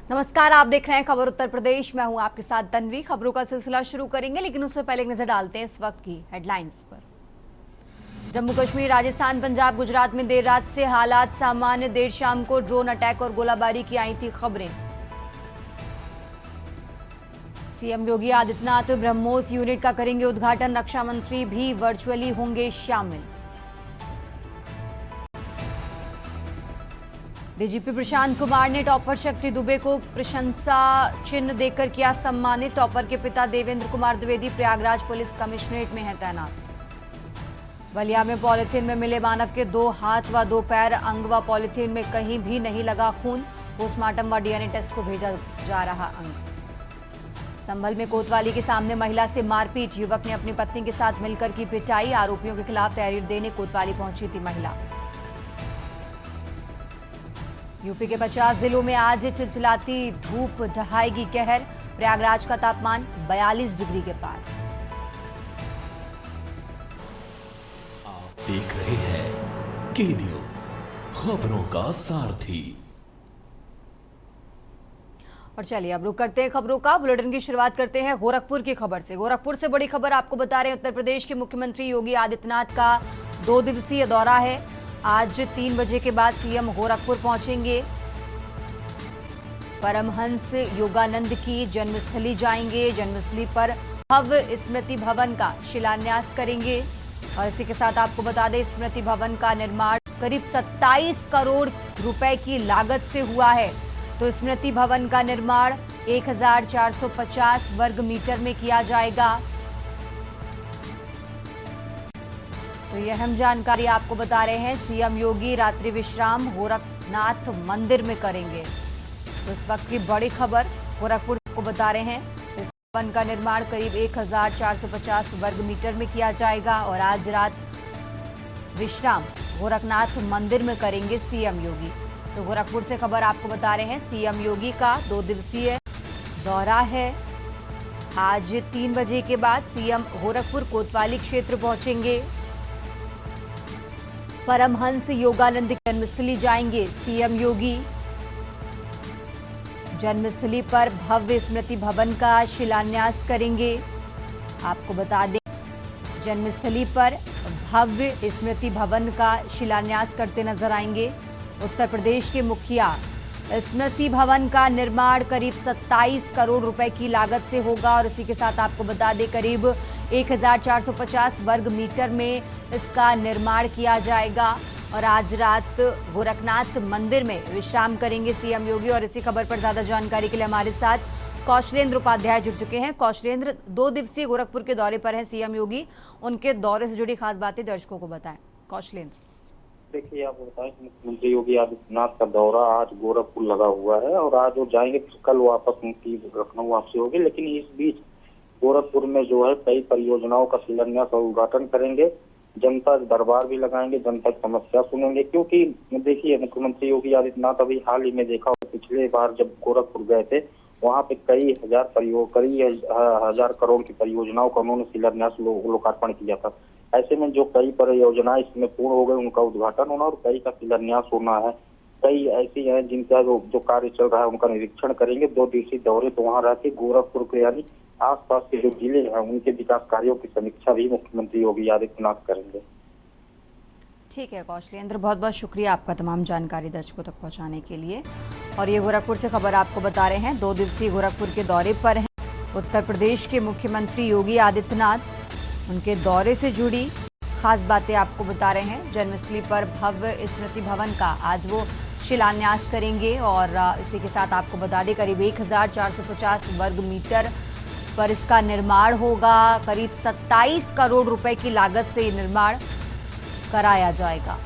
नमस्कार, आप देख रहे हैं खबर उत्तर प्रदेश। मैं हूं आपके साथ तन्वी। खबरों का सिलसिला शुरू करेंगे, लेकिन उससे पहले एक नजर डालते हैं इस वक्त की हेडलाइंस पर। जम्मू कश्मीर, राजस्थान, पंजाब, गुजरात में देर रात से हालात सामान्य। देर शाम को ड्रोन अटैक और गोलाबारी की आई थी खबरें। सीएम योगी आदित्यनाथ ब्रह्मोस यूनिट का करेंगे उद्घाटन। रक्षा मंत्री भी वर्चुअली होंगे शामिल। डीजीपी प्रशांत कुमार ने टॉपर शक्ति दुबे को प्रशंसा चिन्ह देकर किया सम्मानित। टॉपर के पिता देवेंद्र कुमार द्विवेदी प्रयागराज पुलिस कमिश्नरेट में हैं तैनात। बलिया में पॉलिथीन में मिले मानव के 2 हाथ व 2 पैर, अंग व पॉलिथीन में कहीं भी नहीं लगा खून। पोस्टमार्टम व डीएनए टेस्ट को भेजा जा रहा अंग। संभल में कोतवाली के सामने महिला से मारपीट। युवक ने अपनी पत्नी के साथ मिलकर की पिटाई। आरोपियों के खिलाफ तहरीर देने कोतवाली पहुंची थी महिला। यूपी के 50 जिलों में आज चिलचिलाती धूप ढहाएगी कहर। प्रयागराज का तापमान 42 डिग्री के पार। आप देख रहे हैं के न्यूज, खबरों का सारथी। और चलिए अब रुक करते हैं खबरों का। बुलेटिन की शुरुआत करते हैं गोरखपुर की खबर से। गोरखपुर से बड़ी खबर आपको बता रहे हैं, उत्तर प्रदेश के मुख्यमंत्री योगी आदित्यनाथ का 2 दिवसीय दौरा है। आज 3 बजे के बाद सीएम गोरखपुर पहुंचेंगे। परमहंस योगानंद की जन्मस्थली जाएंगे। जन्मस्थली पर भव्य स्मृति भवन का शिलान्यास करेंगे। और इसी के साथ आपको बता दें, स्मृति भवन का निर्माण करीब 27 करोड़ रुपए की लागत से हुआ है। तो स्मृति भवन का निर्माण 1450 वर्ग मीटर में किया जाएगा। तो यह अहम जानकारी आपको बता रहे हैं। सीएम योगी रात्रि विश्राम गोरखनाथ मंदिर में करेंगे। तो इस वक्त की बड़ी खबर गोरखपुर को बता रहे हैं। इस भवन का निर्माण करीब 1450 वर्ग मीटर में किया जाएगा। और आज रात विश्राम गोरखनाथ मंदिर में करेंगे सीएम योगी। तो गोरखपुर से खबर आपको बता रहे हैं, सीएम योगी का 2 दिवसीय दौरा है। आज 3 बजे के बाद सीएम गोरखपुर कोतवाली क्षेत्र पहुंचेंगे। परमहंस योगानंद की जन्मस्थली जाएंगे सीएम योगी। जन्मस्थली पर भव्य स्मृति भवन का शिलान्यास करेंगे। आपको बता दें, जन्मस्थली पर भव्य स्मृति भवन का शिलान्यास करते नजर आएंगे उत्तर प्रदेश के मुखिया। स्मृति भवन का निर्माण करीब 27 करोड़ रुपए की लागत से होगा। और इसी के साथ आपको बता दें, करीब 1450 वर्ग मीटर में इसका निर्माण किया जाएगा। और आज रात गोरखनाथ मंदिर में विश्राम करेंगे सीएम योगी। और इसी खबर पर ज्यादा जानकारी के लिए हमारे साथ कौशलेंद्र उपाध्याय जुड़ चुके हैं। कौशलेंद्र, 2 दिवसीय गोरखपुर के दौरे पर हैं सीएम योगी, उनके दौरे से जुड़ी खास बातें दर्शकों को बताएं। कौशलेंद्र, देखिए, आपको बताएं कि मुख्यमंत्री योगी आदित्यनाथ का दौरा आज गोरखपुर लगा हुआ है और आज वो जाएंगे, फिर कल वापस उनकी लखनऊ वापसी होगी। लेकिन इस बीच गोरखपुर में जो है कई परियोजनाओं का शिलान्यास और उद्घाटन करेंगे। जनता दरबार भी लगाएंगे, जनता की समस्या सुनेंगे। क्योंकि देखिए, मुख्यमंत्री योगी आदित्यनाथ अभी हाल ही में देखा, पिछले बार जब गोरखपुर गए थे, वहाँ पे कई हजार करोड़ की परियोजनाओं का उन्होंने शिलान्यास लोकार्पण किया था। ऐसे में जो कई परियोजनाएं इसमें पूर्ण हो गई, उनका उद्घाटन होना और कई का शिलान्यास होना है। कई ऐसी हैं जिनका जो कार्य चल रहा है उनका निरीक्षण करेंगे। 2 दिवसीय दौरे तो वहाँ रहते गोरखपुर के यानी आसपास के जो जिले हैं उनके विकास कार्यों की समीक्षा भी मुख्यमंत्री योगी आदित्यनाथ करेंगे। ठीक है कौशलेंद्र, बहुत बहुत शुक्रिया आपका तमाम जानकारी दर्शकों तक पहुंचाने के लिए। और ये गोरखपुर से खबर आपको बता रहे हैं, 2 दिवसीय गोरखपुर के दौरे पर हैं उत्तर प्रदेश के मुख्यमंत्री योगी आदित्यनाथ। उनके दौरे से जुड़ी खास बातें आपको बता रहे हैं। जन्मस्थली पर भव्य स्मृति भवन का आज वो शिलान्यास करेंगे। और इसी के साथ आपको बता दें, करीब 1450 वर्ग मीटर पर इसका निर्माण होगा। करीब 27 करोड़ रुपए की लागत से ये निर्माण कराया जाएगा।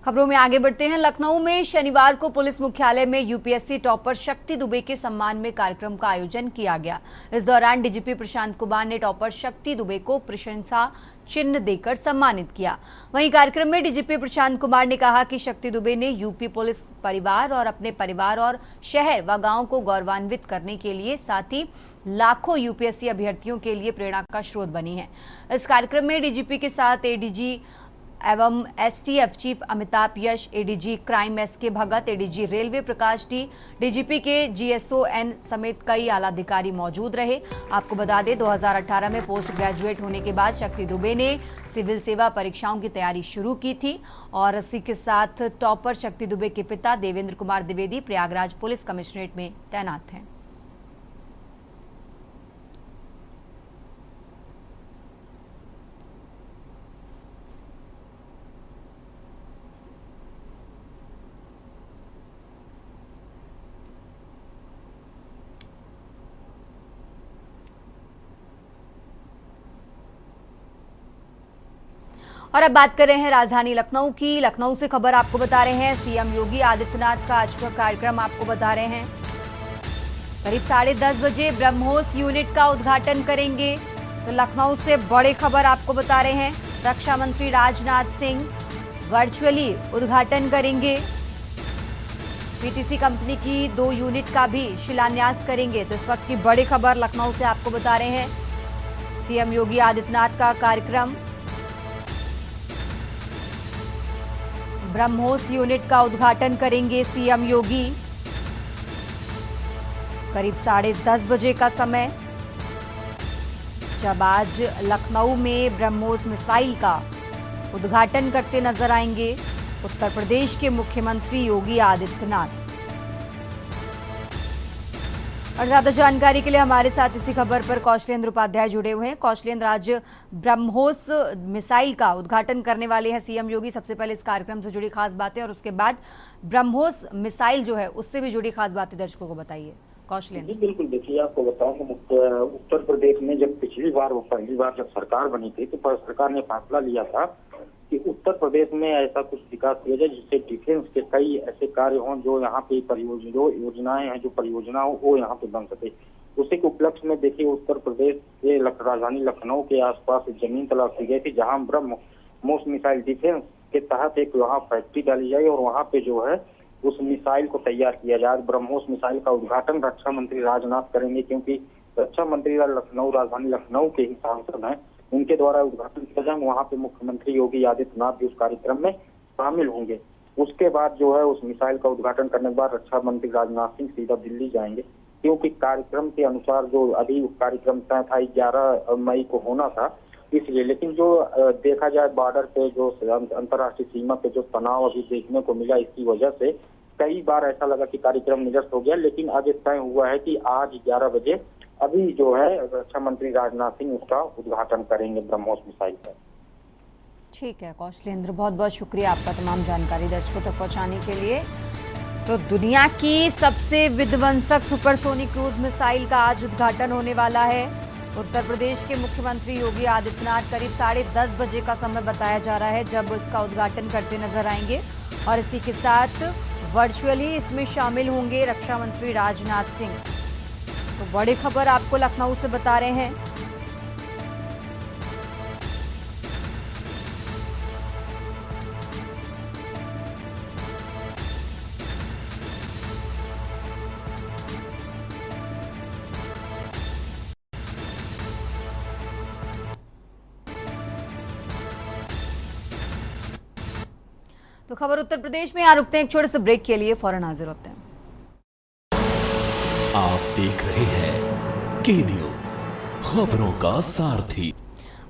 खबरों में आगे बढ़ते हैं। लखनऊ में शनिवार को पुलिस मुख्यालय में यूपीएससी टॉपर शक्ति दुबे के सम्मान में कार्यक्रम का आयोजन किया गया। इस दौरान डीजीपी प्रशांत कुमार ने टॉपर शक्ति दुबे को प्रशंसा चिन्ह देकर सम्मानित किया। वहीं कार्यक्रम में डीजीपी प्रशांत कुमार ने कहा कि शक्ति दुबे ने यूपी पुलिस परिवार और अपने परिवार और शहर व गांव को गौरवान्वित करने के लिए साथ ही लाखों यूपीएससी अभ्यर्थियों के लिए प्रेरणा का स्रोत बनी है। इस कार्यक्रम में डीजीपी के साथ एडीजी एवं एसटीएफ चीफ अमिताभ यश, एडीजी क्राइम एसके भगत, एडीजी रेलवे प्रकाश टी, डीजीपी के जीएसओ एन समेत कई आला अधिकारी मौजूद रहे। आपको बता दें 2018 में पोस्ट ग्रेजुएट होने के बाद शक्ति दुबे ने सिविल सेवा परीक्षाओं की तैयारी शुरू की थी और इसी के साथ टॉपर शक्ति दुबे के पिता देवेंद्र कुमार द्विवेदी प्रयागराज पुलिस कमिश्नरेट में तैनात हैं। और अब बात कर रहे हैं राजधानी लखनऊ की। लखनऊ से खबर आपको बता रहे हैं, सीएम योगी आदित्यनाथ का आज का कार्यक्रम आपको बता रहे हैं। करीब 10:30 बजे ब्रह्मोस यूनिट का उद्घाटन करेंगे। तो लखनऊ से बड़ी खबर आपको बता रहे हैं, रक्षा मंत्री राजनाथ सिंह वर्चुअली उद्घाटन करेंगे। पीटीसी कंपनी की 2 यूनिट का भी शिलान्यास करेंगे। तो इस वक्त की बड़ी खबर लखनऊ से आपको बता रहे हैं, सीएम योगी आदित्यनाथ का कार्यक्रम, ब्रह्मोस यूनिट का उद्घाटन करेंगे सीएम योगी। करीब 10:30 बजे का समय, जब आज लखनऊ में ब्रह्मोस मिसाइल का उद्घाटन करते नजर आएंगे उत्तर प्रदेश के मुख्यमंत्री योगी आदित्यनाथ। और ज्यादा जानकारी के लिए हमारे साथ इसी खबर पर कौशलेंद्र उपाध्याय जुड़े हुए हैं। कौशलेंद्र, आज ब्रह्मोस मिसाइल का उद्घाटन करने वाले हैं सीएम योगी। सबसे पहले इस कार्यक्रम से जुड़ी खास बातें और उसके बाद ब्रह्मोस मिसाइल जो है उससे भी जुड़ी खास बातें दर्शकों को बताइए। कौशलेंद्र जी बिल्कुल, देखिए आपको बताऊं, उत्तर प्रदेश में जब पहली बार जब सरकार बनी थी तो सरकार ने फैसला लिया था कि उत्तर प्रदेश में ऐसा कुछ विकास किया जाए जिससे डिफेंस के कई ऐसे कार्य हों जो यहाँ पे योजनाएं हैं, जो परियोजना हो वो यहाँ पे बन सके। उसी के उपलक्ष्य में देखिए उत्तर प्रदेश के राजधानी लखनऊ के आसपास जमीन तलाश की गई थी जहाँ ब्रह्मोस मिसाइल डिफेंस के तहत एक वहाँ फैक्ट्री डाली जाए और वहाँ पे जो है उस मिसाइल को तैयार किया जाए। ब्रह्मोस मिसाइल का उद्घाटन रक्षा मंत्री राजनाथ करेंगे, क्योंकि रक्षा मंत्री राजधानी लखनऊ के ही सांसद हैं, उनके द्वारा उद्घाटन किया जाए। वहाँ पे मुख्यमंत्री योगी आदित्यनाथ भी उस कार्यक्रम में शामिल होंगे। उसके बाद जो है उस मिसाइल का उद्घाटन करने के बाद रक्षा मंत्री राजनाथ सिंह सीधा दिल्ली जाएंगे, क्योंकि कार्यक्रम के अनुसार जो अभी कार्यक्रम तय था 11 मई को होना था, इसलिए। लेकिन जो देखा जाए बॉर्डर पे जो अंतर्राष्ट्रीय सीमा पे जो तनाव अभी देखने को मिला, इसकी वजह से कई बार ऐसा लगा कि कार्यक्रम निरस्त हो गया। लेकिन आज तय हुआ है कि आज 11 बजे अभी जो है रक्षा मंत्री राजनाथ सिंह उसका उद्घाटन करेंगे ब्रह्मोस मिसाइल का। ठीक है कौशलेंद्र, बहुत बहुत शुक्रिया आपका तमाम जानकारी दर्शकों तक पहुंचाने के लिए। तो दुनिया की सबसे विध्वंसक सुपरसोनिक क्रूज मिसाइल का आज उद्घाटन होने वाला है। उत्तर प्रदेश के मुख्यमंत्री योगी आदित्यनाथ करीब 10:30 बजे का समय बताया जा रहा है जब इसका उद्घाटन करते नजर आएंगे और इसी के साथ वर्चुअली इसमें शामिल होंगे रक्षा मंत्री राजनाथ सिंह। तो बड़ी खबर आपको लखनऊ से बता रहे हैं। तो खबर उत्तर प्रदेश में, यहाँ रुकते हैं एक छोटे से ब्रेक के लिए, फौरन हाजिर होते हैं। आप देख रहे हैं के न्यूज, खबरों का सारथी।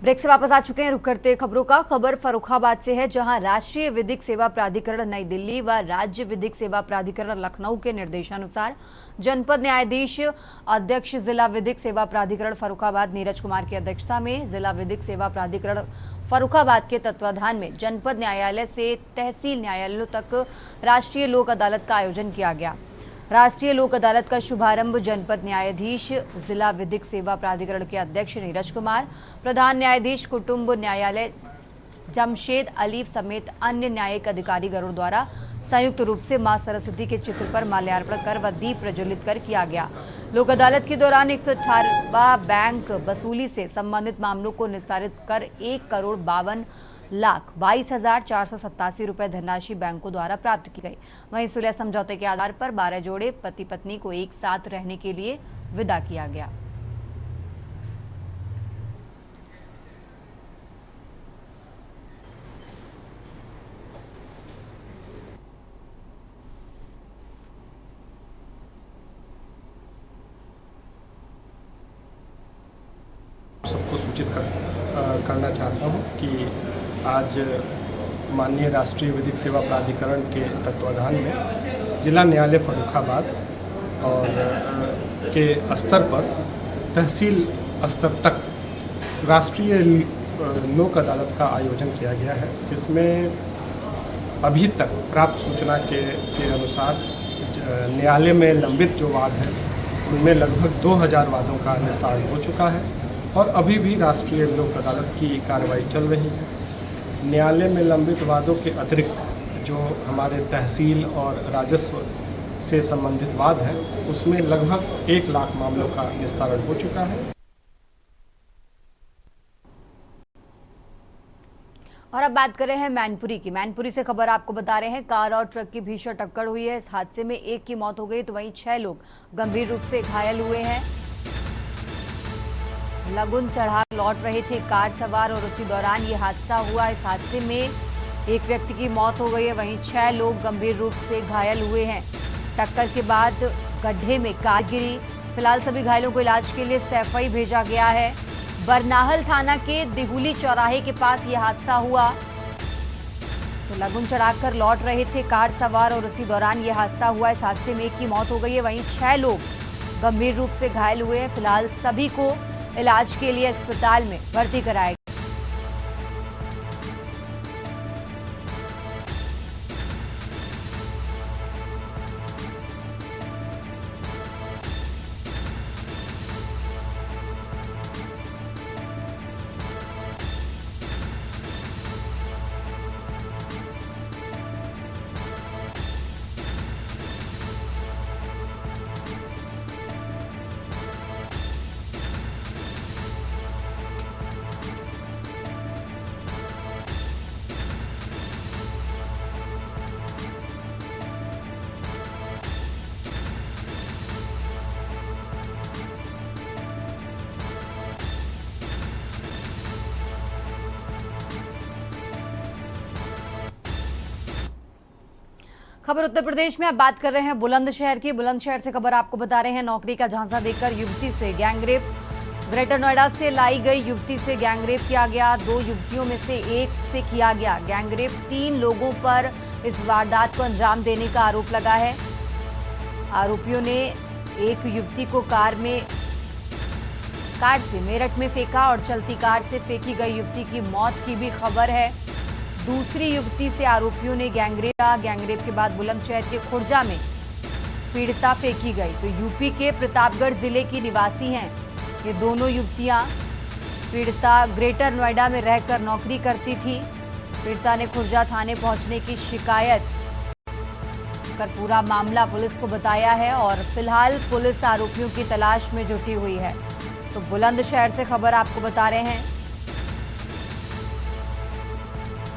ब्रेक से वापस आ चुके हैं, रुक करते खबरों का। खबर फर्रुखाबाद से है, जहां राष्ट्रीय विधिक सेवा प्राधिकरण नई दिल्ली व राज्य विधिक सेवा प्राधिकरण लखनऊ के निर्देशानुसार जनपद न्यायाधीश अध्यक्ष जिला विधिक सेवा प्राधिकरण फर्रुखाबाद नीरज कुमार की अध्यक्षता में जिला विधिक सेवा प्राधिकरण फर्रुखाबाद के तत्वाधान में जनपद न्यायालय से तहसील न्यायालयों तक राष्ट्रीय लोक अदालत का आयोजन किया गया। राष्ट्रीय लोक अदालत का शुभारंभ जनपद न्यायाधीश जिला विधिक सेवा प्राधिकरण के अध्यक्ष नीरज कुमार, प्रधान न्यायाधीश कुटुंब न्यायालय जमशेद अली समेत अन्य न्यायिक अधिकारीगणों द्वारा संयुक्त रूप से मां सरस्वती के चित्र पर माल्यार्पण कर व दीप प्रज्वलित कर किया गया। लोक अदालत के दौरान 118वां बैंक वसूली से संबंधित मामलों को निस्तारित कर 1,22,22,487 रुपए धनराशि बैंकों द्वारा प्राप्त की गई। वहीं सुलह समझौते के आधार पर 12 जोड़े पति पत्नी को एक साथ रहने के लिए विदा किया गया। करना चाहता हूँ कि आज माननीय राष्ट्रीय विधिक सेवा प्राधिकरण के तत्वाधान में जिला न्यायालय फर्रुखाबाद और के स्तर पर तहसील स्तर तक राष्ट्रीय लोक अदालत का आयोजन किया गया है, जिसमें अभी तक प्राप्त सूचना के अनुसार न्यायालय में लंबित जो वाद हैं उनमें लगभग 2000 वादों का निस्तारण हो चुका है और अभी भी राष्ट्रीय लोक अदालत की कार्रवाई चल रही है। न्यायालय में लंबित वादों के अतिरिक्त जो हमारे तहसील और राजस्व से संबंधित वाद हैं उसमें लगभग 1 लाख मामलों का निस्तारण हो चुका है। और अब बात कर रहे हैं मैनपुरी की। मैनपुरी से खबर आपको बता रहे हैं, कार और ट्रक की भीषण टक्कर हुई है। इस हादसे में एक की मौत हो गई तो वहीं 6 लोग गंभीर रूप से घायल हुए हैं। लगुन चढ़ा लौट रहे थे कार सवार और उसी दौरान ये हादसा हुआ। इस हादसे में एक व्यक्ति की मौत हो गई है, वहीं 6 लोग गंभीर रूप से घायल हुए हैं। टक्कर के बाद गड्ढे में कार गिरी। फिलहाल सभी घायलों को इलाज के लिए सैफई भेजा गया है। बरनाहल थाना के दिहुली चौराहे के पास यह हादसा हुआ। तो लगुन चढ़ाकर लौट रहे थे कार सवार और उसी दौरान यह हादसा हुआ। इस हादसे में एक की मौत हो गई है, वहीं 6 लोग गंभीर रूप से घायल हुए हैं। फिलहाल सभी को इलाज के लिए अस्पताल में भर्ती कराया गया। खबर उत्तर प्रदेश में अब बात कर रहे हैं बुलंदशहर की। बुलंदशहर से खबर आपको बता रहे हैं, नौकरी का झांसा देकर युवती से गैंगरेप। ग्रेटर नोएडा से लाई गई युवती से गैंगरेप किया गया। 2 युवतियों में से एक से किया गया गैंगरेप। 3 लोगों पर इस वारदात को अंजाम देने का आरोप लगा है। आरोपियों ने एक युवती को कार से मेरठ में फेंका और चलती कार से फेंकी गई युवती की मौत की भी खबर है। दूसरी युवती से आरोपियों ने गैंगरेप के बाद बुलंदशहर के खुर्जा में पीड़िता फेंकी गई। तो यूपी के प्रतापगढ़ जिले की निवासी हैं ये दोनों युवतियां। पीड़िता ग्रेटर नोएडा में रहकर नौकरी करती थी। पीड़िता ने खुर्जा थाने पहुंचने की शिकायत कर पूरा मामला पुलिस को बताया है और फिलहाल पुलिस आरोपियों की तलाश में जुटी हुई है। तो बुलंदशहर से खबर आपको बता रहे हैं।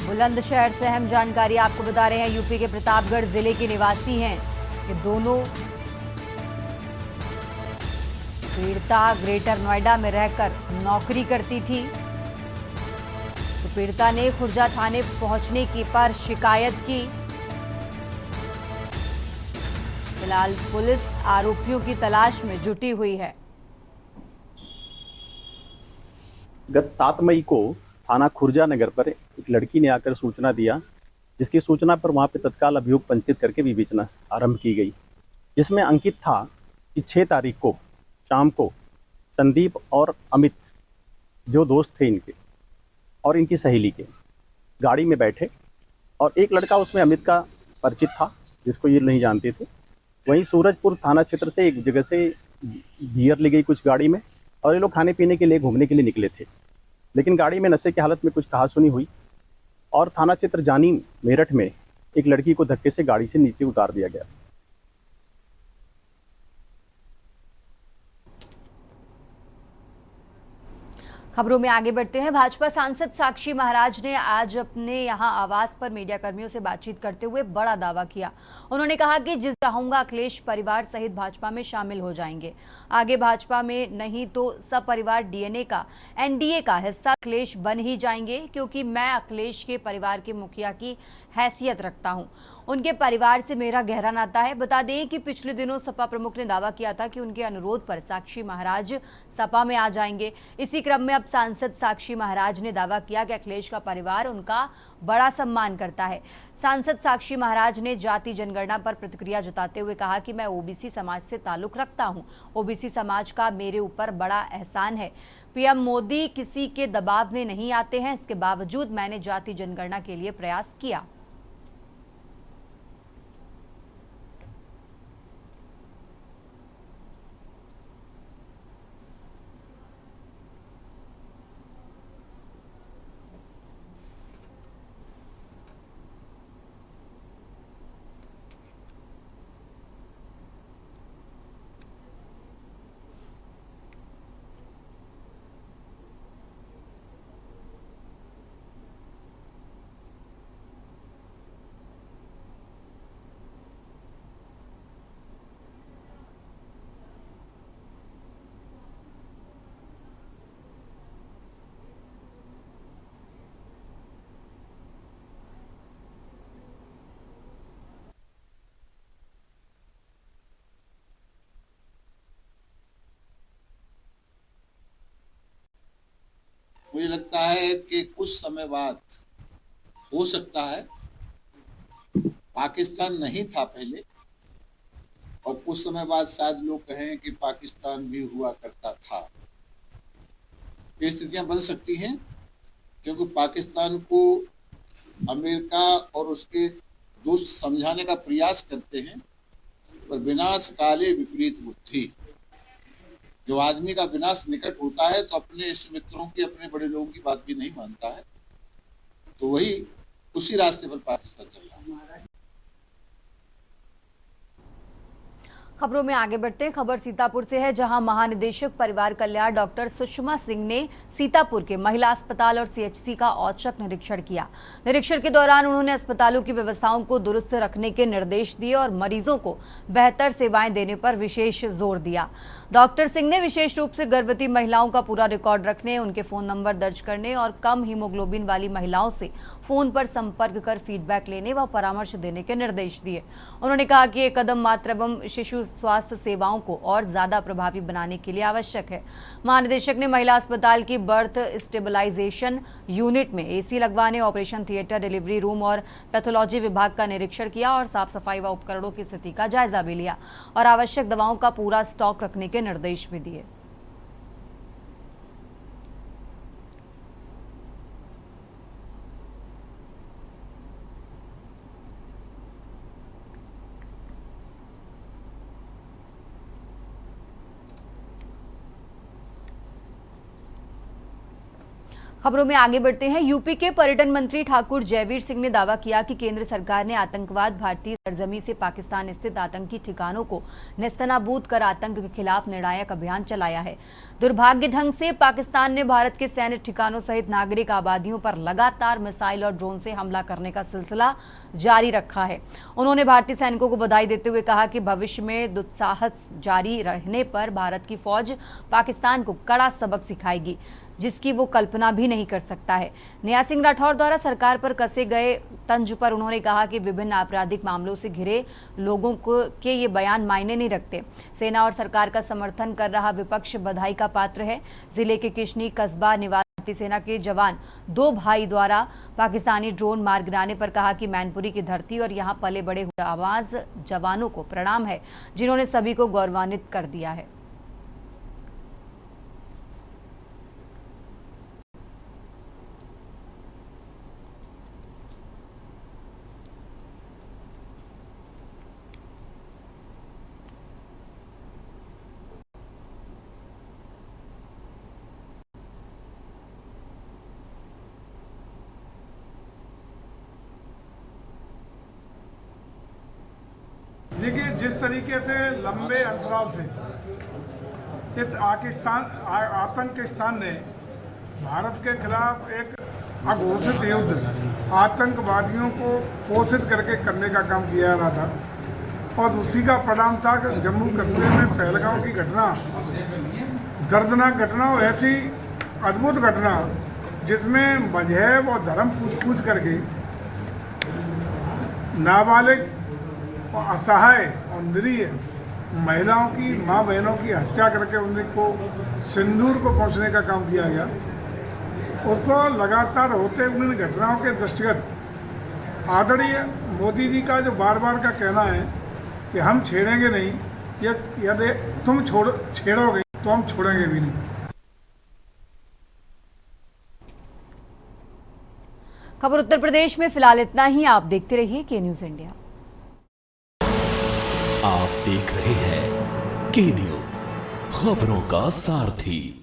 बुलंदशहर से अहम जानकारी आपको बता रहे हैं, यूपी के प्रतापगढ़ जिले के निवासी हैं ये दोनों। पीड़िता ग्रेटर नोएडा में रहकर नौकरी करती थी। तो पीड़िता ने खुर्जा थाने पहुंचने की पर शिकायत की। फिलहाल पुलिस आरोपियों की तलाश में जुटी हुई है। गत 7 मई को थाना खुर्जा नगर पर एक लड़की ने आकर सूचना दिया, जिसकी सूचना पर वहां पे तत्काल अभियोग पंजीकृत करके विवेचना आरंभ की गई, जिसमें अंकित था कि 6 तारीख को शाम को संदीप और अमित जो दोस्त थे इनके और इनकी सहेली के गाड़ी में बैठे और एक लड़का उसमें अमित का परिचित था जिसको ये नहीं जानते थे। वहीं सूरजपुर थाना क्षेत्र से एक जगह से बियर ली गई कुछ गाड़ी में और ये लोग खाने पीने के लिए घूमने के लिए निकले थे, लेकिन गाड़ी में नशे की हालत में कुछ कहासुनी हुई और थाना क्षेत्र जानी मेरठ में एक लड़की को धक्के से गाड़ी से नीचे उतार दिया गया। खबरों में आगे बढ़ते हैं। भाजपा सांसद साक्षी महाराज ने आज अपने यहां आवास पर मीडिया कर्मियों से बातचीत करते हुए बड़ा दावा किया। उन्होंने कहा कि जिस चाहूंगा अखिलेश परिवार सहित भाजपा में शामिल हो जाएंगे। आगे भाजपा में नहीं तो सपरिवार डीएनए का एनडीए का हिस्सा अखिलेश बन ही जाएंगे, क्योंकि मैं अखिलेश के परिवार के मुखिया की हैसियत रखता हूं। उनके परिवार से मेरा गहरा नाता है। बता दें कि पिछले दिनों सपा प्रमुख ने दावा किया था कि उनके अनुरोध पर साक्षी महाराज सपा में आ जाएंगे। इसी क्रम में अब सांसद साक्षी महाराज ने दावा किया कि अखिलेश का परिवार उनका बड़ा सम्मान करता है। सांसद साक्षी महाराज ने जाति जनगणना पर प्रतिक्रिया जताते हुए कहा कि मैं ओबीसी समाज से ताल्लुक रखता हूं। ओबीसी समाज का मेरे ऊपर बड़ा एहसान है। पीएम मोदी किसी के दबाव में नहीं आते हैं, इसके बावजूद मैंने जाति जनगणना के लिए प्रयास किया। मुझे लगता है कि कुछ समय बाद हो सकता है, पाकिस्तान नहीं था पहले, और कुछ समय बाद शायद लोग कहें कि पाकिस्तान भी हुआ करता था। ये स्थितियां बन सकती हैं क्योंकि पाकिस्तान को अमेरिका और उसके दोस्त समझाने का प्रयास करते हैं, पर विनाश काले विपरीत बुद्धि। जो आदमी का विनाश निकट होता है तो अपने मित्रों की, अपने बड़े लोगों की बात भी नहीं मानता है, तो वही उसी रास्ते पर पाकिस्तान चल रहा है। खबरों में आगे बढ़ते हैं। खबर सीतापुर से है, जहां महानिदेशक परिवार कल्याण डॉक्टर सुषमा सिंह ने सीतापुर के महिला अस्पताल और सीएचसी का औचक निरीक्षण किया। निरीक्षण के दौरान उन्होंने अस्पतालों की व्यवस्थाओं को दुरुस्त रखने के निर्देश दिए और मरीजों को बेहतर सेवाएं देने पर विशेष जोर दिया। डॉक्टर सिंह ने विशेष रूप से गर्भवती महिलाओं का पूरा रिकॉर्ड रखने, उनके फोन नंबर दर्ज करने और कम हीमोग्लोबिन वाली महिलाओं से फोन पर संपर्क कर फीडबैक लेने व परामर्श देने के निर्देश दिए। उन्होंने कहा कि ये कदम मातृ एवं शिशु स्वास्थ्य सेवाओं को और ज्यादा प्रभावी बनाने के लिए आवश्यक है। महानिदेशक ने महिला अस्पताल की बर्थ स्टेबलाइजेशन यूनिट में एसी लगवाने, ऑपरेशन थिएटर, डिलीवरी रूम और पैथोलॉजी विभाग का निरीक्षण किया और साफ सफाई व उपकरणों की स्थिति का जायजा भी लिया और आवश्यक दवाओं का पूरा स्टॉक रखने के निर्देश भी दिए। खबरों में आगे बढ़ते हैं। यूपी के पर्यटन मंत्री ठाकुर जयवीर सिंह ने दावा किया कि केंद्र सरकार ने आतंकवाद, भारतीय सरजमी से पाकिस्तान स्थित आतंकी ठिकानों को नेस्तनाबूद कर आतंक के खिलाफ निर्णायक अभियान चलाया है। दुर्भाग्य ढंग से पाकिस्तान ने भारत के सैन्य ठिकानों सहित नागरिक आबादियों पर लगातार मिसाइल और ड्रोन से हमला करने का सिलसिला जारी रखा है। उन्होंने भारतीय सैनिकों को बधाई देते हुए कहा कि भविष्य में दुस्साहस जारी रहने पर भारत की फौज पाकिस्तान को कड़ा सबक सिखाएगी, जिसकी वो कल्पना भी नहीं कर सकता है। निया सिंह राठौर द्वारा सरकार पर कसे गए तंज पर उन्होंने कहा कि विभिन्न आपराधिक मामलों से घिरे लोगों को के ये बयान मायने नहीं रखते। सेना और सरकार का समर्थन कर रहा विपक्ष बधाई का पात्र है। जिले के किशनी कस्बा निवासी भारतीय सेना के जवान 2 भाई द्वारा पाकिस्तानी ड्रोन मार गिराने पर कहा कि मैनपुरी की धरती और यहाँ पले बड़े हुए आवाज जवानों को प्रणाम है, जिन्होंने सभी को गौरवान्वित कर दिया है। देखिए, जिस तरीके से लंबे अंतराल से इस आतंकिस्तान ने भारत के खिलाफ एक अघोषित युद्ध आतंकवादियों को पोषित करके करने का काम किया जा रहा था और उसी का परिणाम था कि जम्मू कश्मीर में पहलगाम की घटना, दर्दनाक घटना और ऐसी अद्भुत घटना जिसमें मजहब और धर्म पूछ करके नाबालिग और असहाय और निरीह महिलाओं की, माँ बहनों की हत्या करके उनको सिंदूर को पहुँचने का काम किया गया। उसको लगातार होते उन घटनाओं के दृष्टिगत आदरणीय मोदी जी का जो बार बार का कहना है कि हम छेड़ेंगे नहीं, यदि तुम छेड़ोगे तो हम छोड़ेंगे भी नहीं। खबर उत्तर प्रदेश में फिलहाल इतना ही। आप देखते रहिए के न्यूज इंडिया। आप देख रहे हैं के न्यूज, खबरों का सारथी।